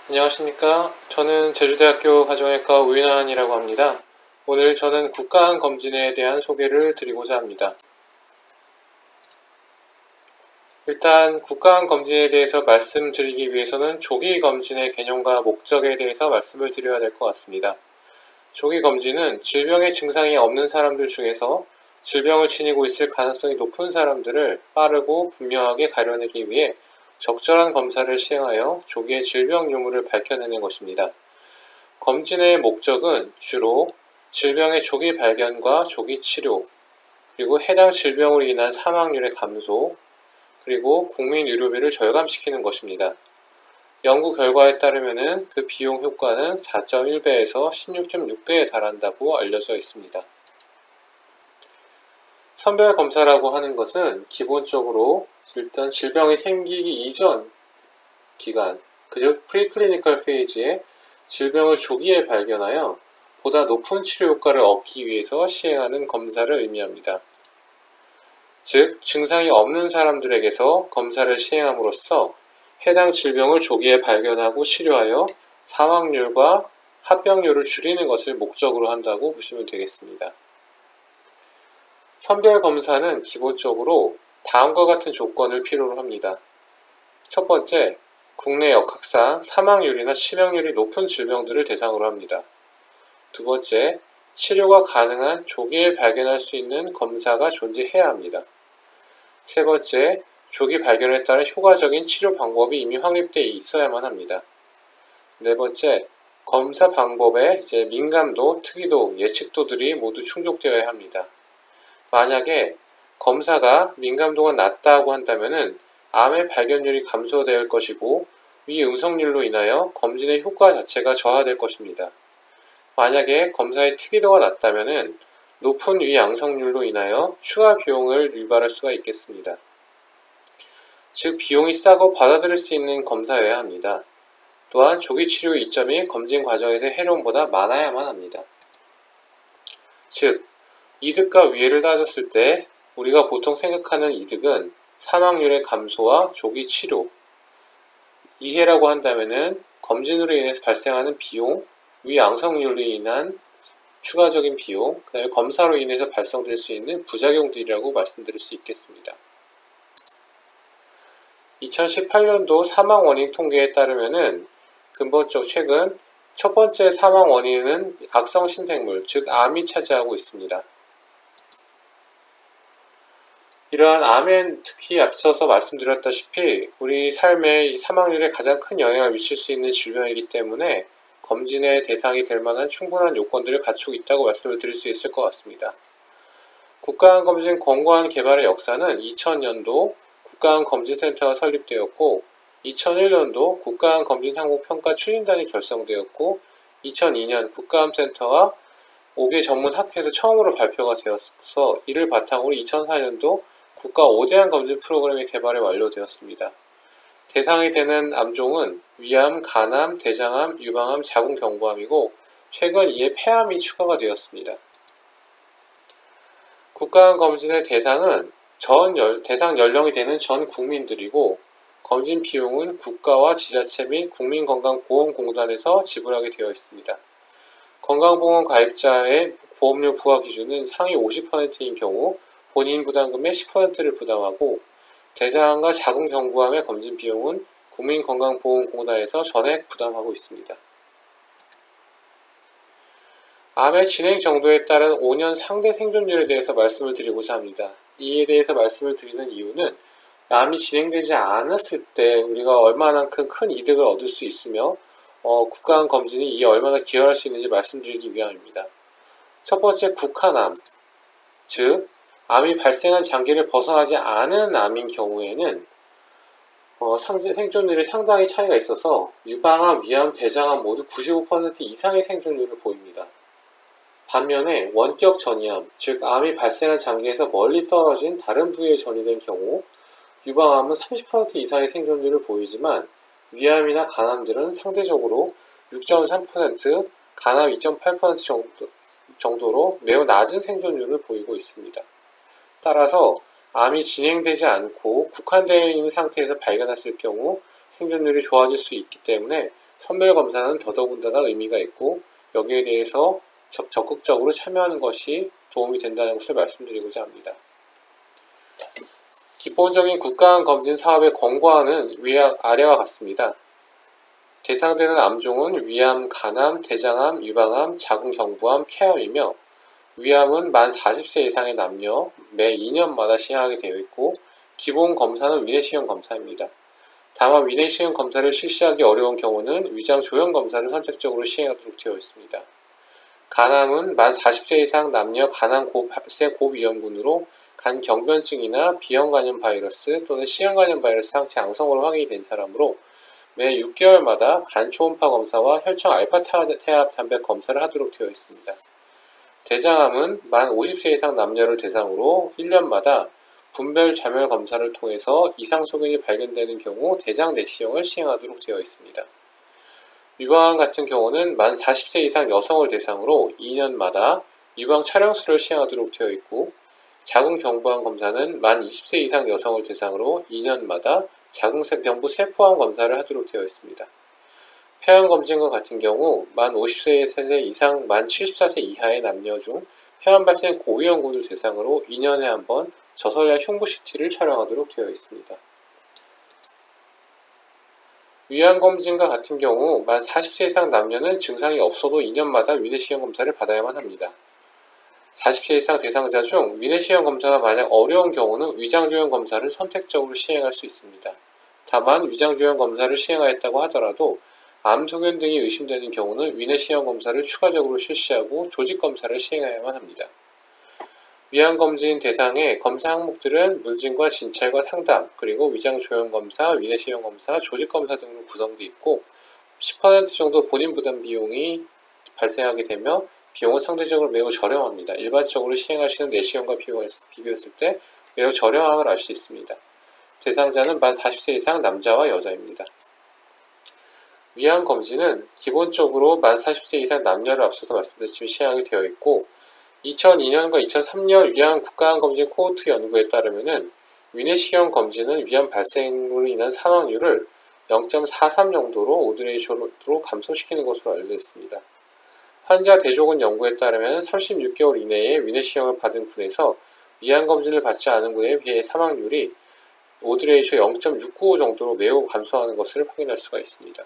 안녕하십니까. 저는 제주대학교 가정의과 우인환이라고 합니다. 오늘 저는 국가암 검진에 대한 소개를 드리고자 합니다. 일단 국가암 검진에 대해서 말씀드리기 위해서는 조기 검진의 개념과 목적에 대해서 말씀을 드려야 될 것 같습니다. 조기 검진은 질병의 증상이 없는 사람들 중에서 질병을 지니고 있을 가능성이 높은 사람들을 빠르고 분명하게 가려내기 위해 적절한 검사를 시행하여 조기에 질병 유무를 밝혀내는 것입니다. 검진의 목적은 주로 질병의 조기 발견과 조기 치료, 그리고 해당 질병으로 인한 사망률의 감소, 그리고 국민 의료비를 절감시키는 것입니다. 연구 결과에 따르면 그 비용 효과는 4.1배에서 16.6배에 달한다고 알려져 있습니다. 선별검사라고 하는 것은 기본적으로 일단 질병이 생기기 이전 기간, 즉 프리클리니컬 페이지에 질병을 조기에 발견하여 보다 높은 치료 효과를 얻기 위해서 시행하는 검사를 의미합니다. 즉, 증상이 없는 사람들에게서 검사를 시행함으로써 해당 질병을 조기에 발견하고 치료하여 사망률과 합병률을 줄이는 것을 목적으로 한다고 보시면 되겠습니다. 선별검사는 기본적으로 다음과 같은 조건을 필요로 합니다. 첫 번째, 국내 역학상 사망률이나 치명률이 높은 질병들을 대상으로 합니다. 두 번째, 치료가 가능한 조기에 발견할 수 있는 검사가 존재해야 합니다. 세 번째, 조기 발견에 따른 효과적인 치료 방법이 이미 확립되어 있어야만 합니다. 네 번째, 검사 방법의 민감도, 특이도, 예측도들이 모두 충족되어야 합니다. 만약에 검사가 민감도가 낮다고 한다면 암의 발견율이 감소될 것이고 위 음성률로 인하여 검진의 효과 자체가 저하될 것입니다. 만약에 검사의 특이도가 낮다면 높은 위 양성률로 인하여 추가 비용을 유발할 수가 있겠습니다. 즉 비용이 싸고 받아들일 수 있는 검사여야 합니다. 또한 조기 치료의 이점이 검진 과정에서의 해로움보다 많아야만 합니다. 즉 이득과 위해를 따졌을 때 우리가 보통 생각하는 이득은 사망률의 감소와 조기 치료, 이해라고 한다면 검진으로 인해서 발생하는 비용, 위 양성률로 인한 추가적인 비용, 그 다음에 검사로 인해서 발생될 수 있는 부작용들이라고 말씀드릴 수 있겠습니다. 2018년도 사망 원인 통계에 따르면 근본적 최근 첫 번째 사망 원인은 악성 신생물, 즉 암이 차지하고 있습니다. 이러한 암엔 특히 앞서서 말씀드렸다시피 우리 삶의 사망률에 가장 큰 영향을 미칠 수 있는 질병이기 때문에 검진의 대상이 될 만한 충분한 요건들을 갖추고 있다고 말씀을 드릴 수 있을 것 같습니다. 국가암검진 권고안 개발의 역사는 2000년도 국가암검진센터가 설립되었고 2001년도 국가암검진항목평가 추진단이 결성되었고 2002년 국가암센터와 5개 전문 학회에서 처음으로 발표가 되어서 이를 바탕으로 2004년도 국가 5대암 검진 프로그램의 개발이 완료되었습니다. 대상이 되는 암종은 위암, 간암, 대장암, 유방암, 자궁경부암이고 최근 이에 폐암이 추가가 되었습니다. 국가암 검진의 대상은 대상 연령이 되는 전 국민들이고 검진 비용은 국가와 지자체 및 국민건강보험공단에서 지불하게 되어 있습니다. 건강보험 가입자의 보험료 부과 기준은 상위 50%인 경우 본인 부담금의 10%를 부담하고 대장암과 자궁경부암의 검진 비용은 국민건강보험공단에서 전액 부담하고 있습니다. 암의 진행 정도에 따른 5년 상대 생존율에 대해서 말씀을 드리고자 합니다. 이에 대해서 말씀을 드리는 이유는 암이 진행되지 않았을 때 우리가 얼마나 큰 이득을 얻을 수 있으며 국가암 검진이 이에 얼마나 기여할 수 있는지 말씀드리기 위함입니다. 첫 번째, 국한암, 즉 암이 발생한 장기를 벗어나지 않은 암인 경우에는 생존율이 상당히 차이가 있어서 유방암, 위암, 대장암 모두 95% 이상의 생존율을 보입니다. 반면에 원격 전이암, 즉 암이 발생한 장기에서 멀리 떨어진 다른 부위에 전이된 경우 유방암은 30% 이상의 생존율을 보이지만 위암이나 간암들은 상대적으로 6.3%, 간암 2.8% 정도로 매우 낮은 생존율을 보이고 있습니다. 따라서 암이 진행되지 않고 국한되어 있는 상태에서 발견했을 경우 생존율이 좋아질 수 있기 때문에 선별검사는 더더군다나 의미가 있고 여기에 대해서 적극적으로 참여하는 것이 도움이 된다는 것을 말씀드리고자 합니다. 기본적인 국가암검진 사업의 권고안은 아래와 같습니다. 대상되는 암종은 위암, 간암, 대장암, 유방암, 자궁경부암, 폐암이며 위암은 만 40세 이상의 남녀 매 2년마다 시행하게 되어 있고 기본 검사는 위내시경 검사입니다. 다만 위내시경 검사를 실시하기 어려운 경우는 위장 조형 검사를 선택적으로 시행하도록 되어 있습니다. 간암은 만 40세 이상 남녀 간암 발생 고위험군으로 간 경변증이나 비형간염 바이러스 또는 C형간염 바이러스 상체 양성으로 확인이 된 사람으로 매 6개월마다 간 초음파 검사와 혈청 알파 태압 단백 검사를 하도록 되어 있습니다. 대장암은 만 50세 이상 남녀를 대상으로 1년마다 분별 자멸 검사를 통해서 이상 소견이 발견되는 경우 대장 내시경을 시행하도록 되어 있습니다. 유방암 같은 경우는 만 40세 이상 여성을 대상으로 2년마다 유방 촬영술을 시행하도록 되어 있고 자궁경부암 검사는 만 20세 이상 여성을 대상으로 2년마다 자궁경부 세포암 검사를 하도록 되어 있습니다. 폐암 검진과 같은 경우 만 50세 이상 만 74세 이하의 남녀 중 폐암 발생 고위험군을 대상으로 2년에 한 번 저설약 흉부 CT를 촬영하도록 되어 있습니다. 위암 검진과 같은 경우 만 40세 이상 남녀는 증상이 없어도 2년마다 위내시경 검사를 받아야만 합니다. 40세 이상 대상자 중 위내시경 검사가 만약 어려운 경우는 위장조형 검사를 선택적으로 시행할 수 있습니다. 다만 위장조형 검사를 시행하였다고 하더라도 암소견 등이 의심되는 경우는 위내시경 검사를 추가적으로 실시하고 조직검사를 시행해야만 합니다. 위암검진 대상의 검사 항목들은 문진과 진찰과 상담, 그리고 위장조형검사, 위내시경검사, 조직검사 등으로 구성되어 있고 10% 정도 본인 부담 비용이 발생하게 되며 비용은 상대적으로 매우 저렴합니다. 일반적으로 시행하시는 내시경과 비교했을 때 매우 저렴함을 알 수 있습니다. 대상자는 만 40세 이상 남자와 여자입니다. 위암검진은 기본적으로 만 40세 이상 남녀를 앞서서 말씀드렸지만 시행하게 되어 있고 2002년과 2003년 위암 국가암검진 코호트 연구에 따르면 위내시경 검진은 위암 발생으로 인한 사망률을 0.43 정도로 오드레이쇼로 감소시키는 것으로 알려져 있습니다. 환자 대조군 연구에 따르면 36개월 이내에 위내시경을 받은 군에서 위암검진을 받지 않은 군에 비해 사망률이 오드레이쇼 0.695 정도로 매우 감소하는 것을 확인할 수가 있습니다.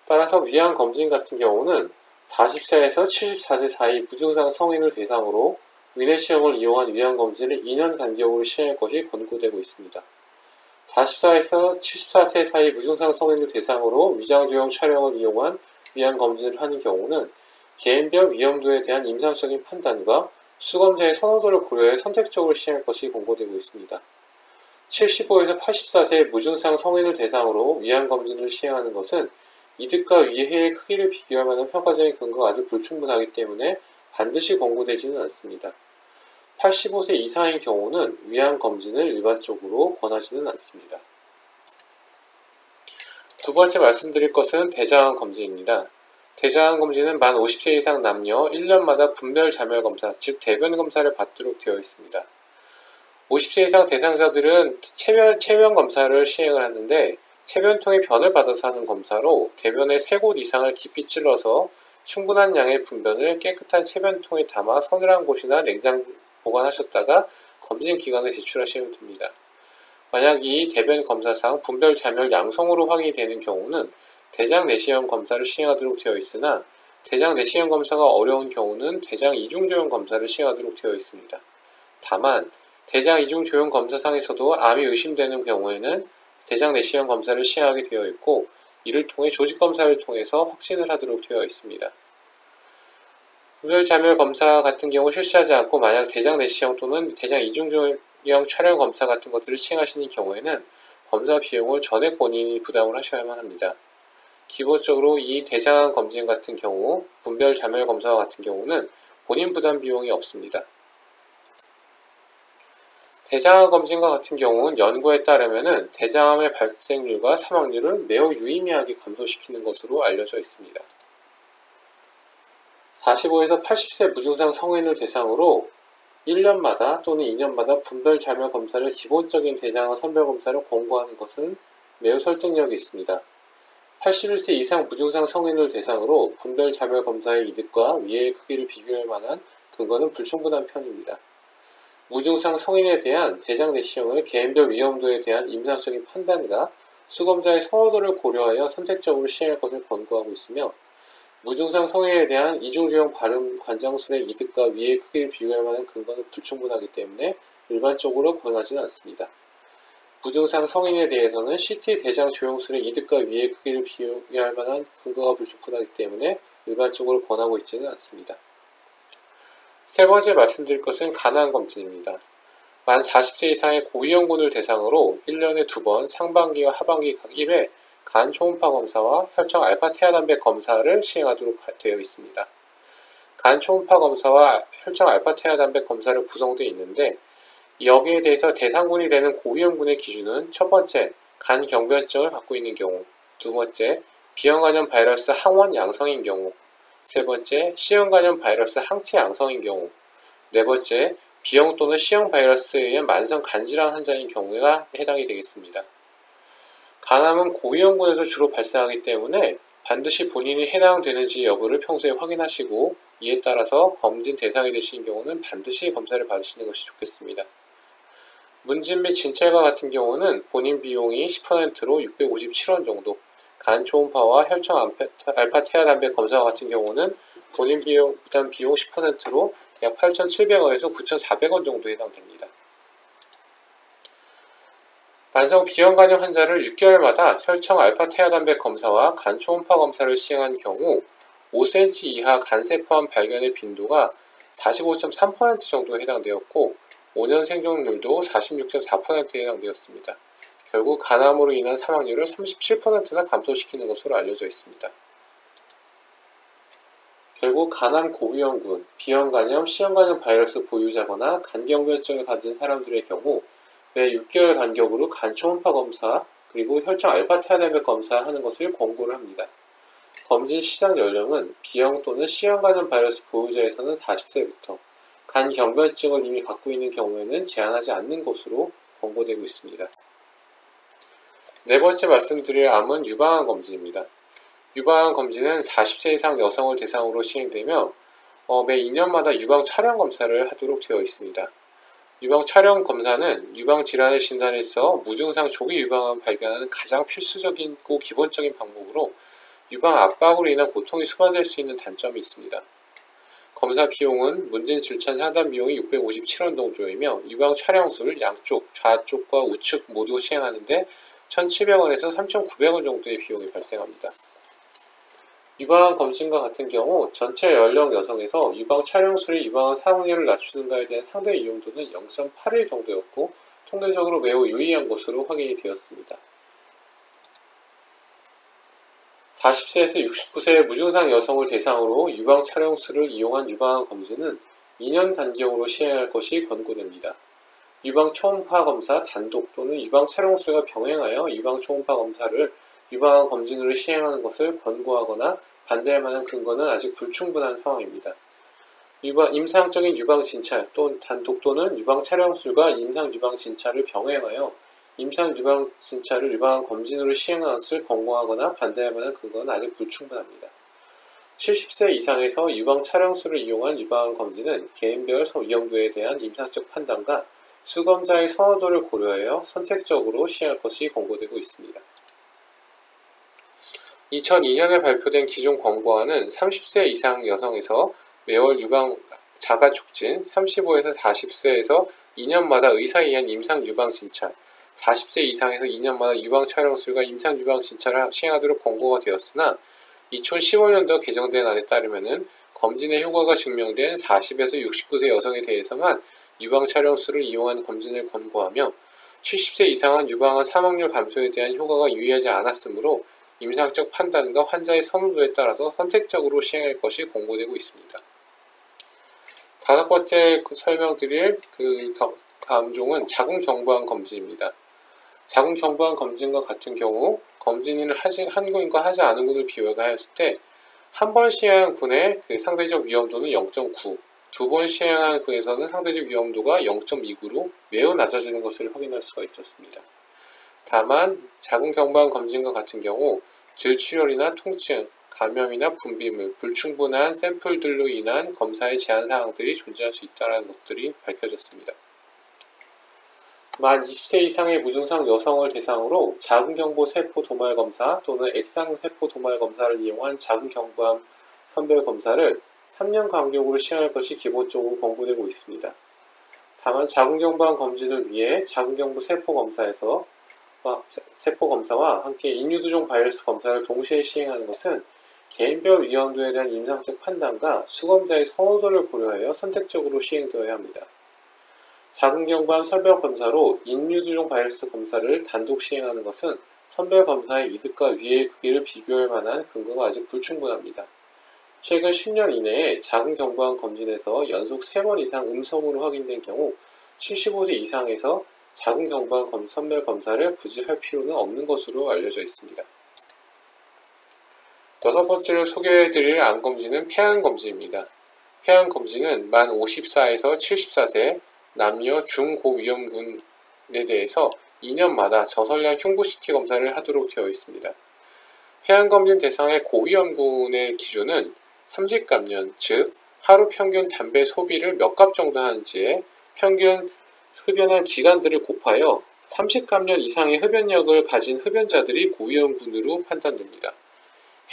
따라서 위암검진 같은 경우는 40세에서 74세 사이 무증상 성인을 대상으로 위내시경을 이용한 위암검진을 2년 간격으로 시행할 것이 권고되고 있습니다. 44에서 74세 사이 무증상 성인을 대상으로 위장조형 촬영을 이용한 위암검진을 하는 경우는 개인별 위험도에 대한 임상적인 판단과 수검자의 선호도를 고려해 선택적으로 시행할 것이 권고되고 있습니다. 75에서 84세 무증상 성인을 대상으로 위암검진을 시행하는 것은 이득과 위해의 크기를 비교할 만한 평가적인 근거가 아직 불충분하기 때문에 반드시 권고되지는 않습니다. 85세 이상인 경우는 위암검진을 일반적으로 권하지는 않습니다. 두 번째 말씀드릴 것은 대장암 검진입니다. 대장암 검진은 만 50세 이상 남녀 1년마다 분별 자멸 검사, 즉 대변 검사를 받도록 되어 있습니다. 50세 이상 대상자들은 체면 검사를 시행을 하는데 체변통의 변을 받아서 하는 검사로 대변의 3곳 이상을 깊이 찔러서 충분한 양의 분변을 깨끗한 체변통에 담아 서늘한 곳이나 냉장 보관하셨다가 검진 기관에 제출하시면 됩니다. 만약 이 대변 검사상 분별 자멸 양성으로 확인이 되는 경우는 대장 내시경 검사를 시행하도록 되어 있으나 대장 내시경 검사가 어려운 경우는 대장 이중조형 검사를 시행하도록 되어 있습니다. 다만 대장 이중조형 검사상에서도 암이 의심되는 경우에는 대장 내시경 검사를 시행하게 되어 있고 이를 통해 조직검사를 통해서 확진을 하도록 되어 있습니다. 분별자멸 검사 같은 경우 실시하지 않고 만약 대장 내시경 또는 대장 이중조형 촬영 검사 같은 것들을 시행하시는 경우에는 검사 비용을 전액 본인이 부담을 하셔야만 합니다. 기본적으로 이 대장암 검진 같은 경우 분별자멸 검사와 같은 경우는 본인 부담 비용이 없습니다. 대장암 검진과 같은 경우는 연구에 따르면 대장암의 발생률과 사망률을 매우 유의미하게 감소시키는 것으로 알려져 있습니다. 45에서 80세 무증상 성인을 대상으로 1년마다 또는 2년마다 분별 자멸 검사를 기본적인 대장암 선별 검사로 권고하는 것은 매우 설득력이 있습니다. 81세 이상 무증상 성인을 대상으로 분별 자멸 검사의 이득과 위해의 크기를 비교할 만한 근거는 불충분한 편입니다. 무증상 성인에 대한 대장 내시경을 개인별 위험도에 대한 임상적인 판단과 수검자의 선호도를 고려하여 선택적으로 시행할 것을 권고하고 있으며, 무증상 성인에 대한 이중주형 발음 관장술의 이득과 위해의 크기를 비교할 만한 근거는 불충분하기 때문에 일반적으로 권하지는 않습니다. 무증상 성인에 대해서는 CT 대장 조형술의 이득과 위해의 크기를 비교할 만한 근거가 불충분하기 때문에 일반적으로 권하고 있지는 않습니다. 세 번째 말씀드릴 것은 간암 검진입니다. 만 40세 이상의 고위험군을 대상으로 1년에 2번 상반기와 하반기 각 1회 간 초음파 검사와 혈청 알파 태아단백 검사를 시행하도록 되어 있습니다. 간 초음파 검사와 혈청 알파 태아단백 검사를 구성되어 있는데, 여기에 대해서 대상군이 되는 고위험군의 기준은 첫 번째, 간 경변증을 갖고 있는 경우, 두 번째, 비형간염 바이러스 항원 양성인 경우, 세 번째, C형간염 바이러스 항체 양성인 경우, 네 번째, B형 또는 C형 바이러스에 의한 만성 간질환 환자인 경우가 해당이 되겠습니다. 간암은 고위험군에서 주로 발생하기 때문에 반드시 본인이 해당되는지 여부를 평소에 확인하시고, 이에 따라서 검진 대상이 되시는 경우는 반드시 검사를 받으시는 것이 좋겠습니다. 문진 및 진찰과 같은 경우는 본인 비용이 10%로 657원 정도, 간 초음파와 혈청 알파 태아단백 검사와 같은 경우는 본인 부담 비용 10%로 약 8,700원에서 9,400원 정도 해당됩니다. 만성 비형간염 환자를 6개월마다 혈청 알파 태아단백 검사와 간 초음파 검사를 시행한 경우 5cm 이하 간세포암 발견의 빈도가 45.3% 정도에 해당되었고, 5년 생존율도 46.4%에 해당되었습니다. 결국 간암으로 인한 사망률을 37%나 감소시키는 것으로 알려져 있습니다. 결국 간암 고위험군, 비형간염, C형간염 바이러스 보유자거나 간경변증을 가진 사람들의 경우 매 6개월 간격으로 간 초음파 검사 그리고 혈청 알파 태아단백 검사하는 것을 권고를 합니다. 검진 시작 연령은 B형 또는 C형간염 바이러스 보유자에서는 40세부터, 간 경변증을 이미 갖고 있는 경우에는 제한하지 않는 것으로 권고되고 있습니다. 네 번째 말씀드릴 암은 유방암 검진입니다. 유방암 검진은 40세 이상 여성을 대상으로 시행되며 매 2년마다 유방 촬영 검사를 하도록 되어 있습니다. 유방 촬영 검사는 유방 질환의 진단에서 무증상 조기 유방암을 발견하는 가장 필수적이고 기본적인 방법으로 유방 압박으로 인한 고통이 수반될 수 있는 단점이 있습니다. 검사 비용은 문진 질찬 상담 비용이 657원 정도이며, 유방 촬영술 양쪽, 좌쪽과 우측 모두 시행하는데 1,700원에서 3,900원 정도의 비용이 발생합니다. 유방암 검진과 같은 경우 전체 연령 여성에서 유방 촬영술이 유방암 사망률을 낮추는가에 대한 상대 이용도는 0.81 정도였고, 통계적으로 매우 유의한 것으로 확인이 되었습니다. 40세에서 69세의 무증상 여성을 대상으로 유방 촬영술을 이용한 유방암 검진은 2년 간격으로 시행할 것이 권고됩니다. 유방 초음파 검사 단독 또는 유방 촬영술과 병행하여 유방 초음파 검사를 유방암 검진으로 시행하는 것을 권고하거나 반대할 만한 근거는 아직 불충분한 상황입니다. 임상적인 유방 진찰 또는 단독 또는 유방 촬영술과 임상 유방 진찰을 병행하여 임상 유방 진찰을 유방암 검진으로 시행하는 것을 권고하거나 반대할 만한 근거는 아직 불충분합니다. 70세 이상에서 유방 촬영술을 이용한 유방암 검진은 개인별 위험도에 대한 임상적 판단과 수검자의 선호도를 고려하여 선택적으로 시행할 것이 권고되고 있습니다. 2002년에 발표된 기존 권고안은 30세 이상 여성에서 매월 유방 자가 촉진, 35에서 40세에서 2년마다 의사에 의한 임상 유방 진찰, 40세 이상에서 2년마다 유방 촬영술과 임상 유방 진찰을 시행하도록 권고가 되었으나, 2015년도 개정된 안에 따르면 검진의 효과가 증명된 40에서 69세 여성에 대해서만 유방 촬영술을 이용한 검진을 권고하며, 70세 이상은 유방암 사망률 감소에 대한 효과가 유의하지 않았으므로 임상적 판단과 환자의 선호도에 따라서 선택적으로 시행할 것이 권고되고 있습니다. 다섯 번째 설명드릴 암종은 자궁정보암 검진입니다. 자궁정보암 검진과 같은 경우 검진을 한 군과 하지 않은 군을 비교하였을 때 한 번 시행한 군의 상대적 위험도는 0.9, 두 번 시행한 군에서는 상대적 위험도가 0.29로 매우 낮아지는 것을 확인할 수가 있었습니다. 다만 자궁경부암 검진과 같은 경우 질출혈이나 통증, 감염이나 분비물, 불충분한 샘플들로 인한 검사의 제한 사항들이 존재할 수 있다는 것들이 밝혀졌습니다. 만 20세 이상의 무증상 여성을 대상으로 자궁경부 세포 도말 검사 또는 액상 세포 도말 검사를 이용한 자궁경부암 선별 검사를 3년 간격으로 시행할 것이 기본적으로 권고되고 있습니다. 다만 자궁경부암 검진을 위해 자궁경부 세포 검사와 함께 인유두종 바이러스 검사를 동시에 시행하는 것은 개인별 위험도에 대한 임상적 판단과 수검자의 선호도를 고려하여 선택적으로 시행되어야 합니다. 자궁경부암 선별 검사로 인유두종 바이러스 검사를 단독 시행하는 것은 선별 검사의 이득과 위해의 크기를 비교할 만한 근거가 아직 불충분합니다. 최근 10년 이내에 자궁경부암 검진에서 연속 3번 이상 음성으로 확인된 경우 75세 이상에서 자궁경부암 선별 검사를 굳이 할 필요는 없는 것으로 알려져 있습니다. 여섯 번째로 소개해드릴 암검진은 폐암검진입니다. 폐암검진은 만 54에서 74세 남녀 중고위험군에 대해서 2년마다 저설량 흉부 CT 검사를 하도록 되어 있습니다. 폐암검진 대상의 고위험군의 기준은 삼직감년, 즉 하루 평균 담배 소비를 몇 갑 정도 하는지에 평균 흡연한 기간들을 곱하여 30감년 이상의 흡연력을 가진 흡연자들이 고위험군으로 판단됩니다.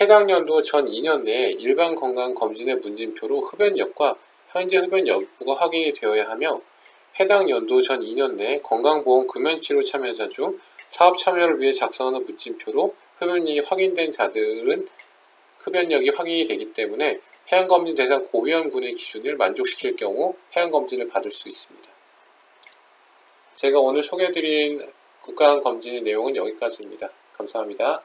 해당 연도 전 2년 내에 일반 건강검진의 문진표로 흡연력과 현재 흡연 여부가 확인이 되어야 하며 해당 연도 전 2년 내에 건강보험 금연치료 참여자 중 사업 참여를 위해 작성하는 문진표로 흡연력이 확인된 자들은 흡연력이 확인이 되기 때문에 폐암검진 대상 고위험군의 기준을 만족시킬 경우 폐암검진을 받을 수 있습니다. 제가 오늘 소개해드린 국가암검진의 내용은 여기까지입니다. 감사합니다.